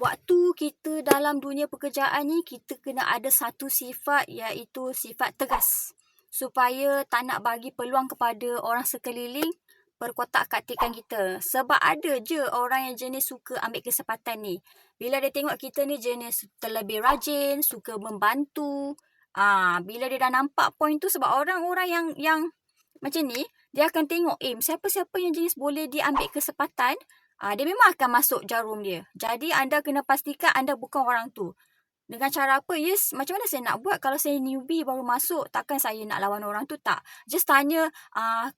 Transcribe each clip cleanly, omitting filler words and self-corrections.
Waktu kita dalam dunia pekerjaan ni, kita kena ada satu sifat, iaitu sifat tegas. Supaya tak nak bagi peluang kepada orang sekeliling perkotak-katikkan kita. Sebab ada je orang yang jenis suka ambil kesempatan ni. Bila dia tengok kita ni jenis terlebih rajin, suka membantu. Bila dia dah nampak point tu, sebab orang-orang yang macam ni, dia akan tengok, siapa-siapa yang jenis boleh dia ambil kesempatan, dia memang akan masuk jarum dia. Jadi anda kena pastikan anda bukan orang tu. Dengan cara apa? Yes, macam mana saya nak buat kalau saya newbie baru masuk? Takkan saya nak lawan orang tu? Tak. Just tanya,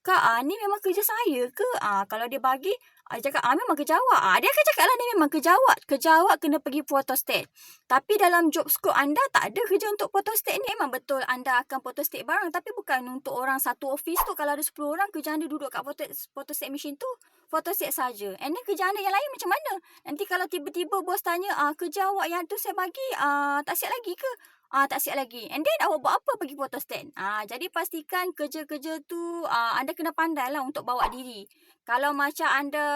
Kak, ni memang kerja saya ke? Kalau dia bagi, cakap, memang kerja awak. Dia akan cakap lah, ni memang kerja awak. Kerja awak kena pergi photostat. Tapi dalam job scope anda tak ada kerja untuk photostat ni. Memang betul anda akan photostat barang. Tapi bukan untuk orang satu office tu. Kalau ada 10 orang, kerja anda duduk kat photostat machine tu, photostat saja. And then kerja anda yang lain macam mana? Nanti kalau tiba-tiba bos tanya, kerja awak yang tu saya bagi, tak siap lagi ke? Tak siap lagi. And then awak buat apa pergi photostat? Jadi pastikan kerja-kerja tu anda kena pandai lah untuk bawa diri. Kalau macam anda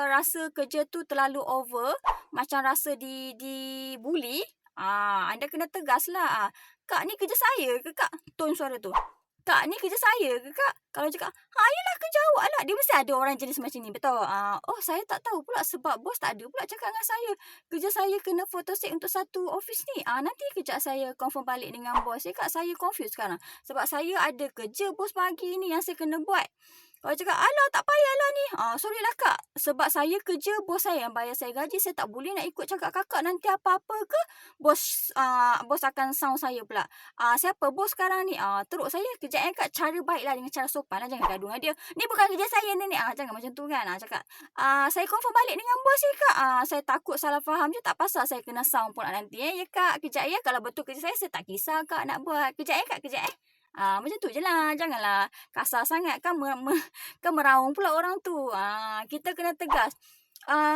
rasa kerja tu terlalu over, macam rasa dibuli, anda kena tegas lah. Kak, ni kerja saya ke kak? Tone suara tu. Kak, ni kerja saya ke kak? Kalau cakap, yelah kerja awak lah. Dia mesti ada orang jenis macam ni, betul? Saya tak tahu pula sebab bos tak ada pula cakap dengan saya. Kerja saya kena photostat untuk satu office ni. Nanti kejap saya confirm balik dengan bos. Kak, saya confused sekarang. Sebab saya ada kerja bos pagi ni yang saya kena buat. Kalau cakap, alah tak payahlah ni. Sorry lah kak. Sebab saya kerja, bos saya yang bayar saya gaji. Saya tak boleh nak ikut cakap kakak. Nanti apa-apa ke, bos akan sound saya pula. Siapa bos sekarang ni? Teruk saya. Kejap kak, cara baik lah dengan cara sopan lah. Jangan gaduh dengan dia. Ni bukan kerja saya ni. Jangan macam tu kan. Cakap, saya confirm balik dengan bos ni kak. Saya takut salah faham je. Tak pasal saya kena sound pula nanti. Ya kak, kejap ya. Kalau betul kerja saya tak kisah kak nak buat. Kejap kak, kejap macam tu je lah. Janganlah kasar sangat kan, kan meraung pula orang tu. Kita kena tegas.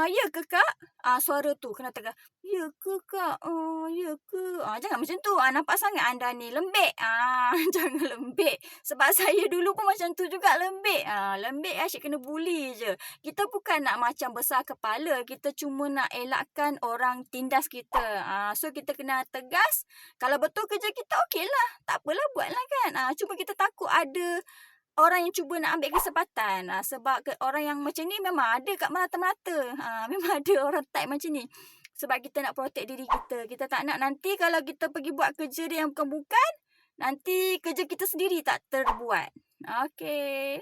Ya ke kak? Suara tu kena tegas. Ya ke kak? Ya ke? Jangan macam tu. Nampak sangat anda ni lembik. Jangan lembik. Sebab saya dulu pun macam tu juga, lembik. Lembik asyik kena bully je. Kita bukan nak macam besar kepala. Kita cuma nak elakkan orang tindas kita. So kita kena tegas. Kalau betul kerja kita, okey lah. Tak apalah, buat lah kan. Cuma kita takut ada orang yang cuba nak ambil kesempatan. Sebab orang yang macam ni memang ada kat merata-merata. Memang ada orang type macam ni. Sebab kita nak protect diri kita. Kita tak nak nanti kalau kita pergi buat kerja dia yang bukan-bukan, nanti kerja kita sendiri tak terbuat. Okay.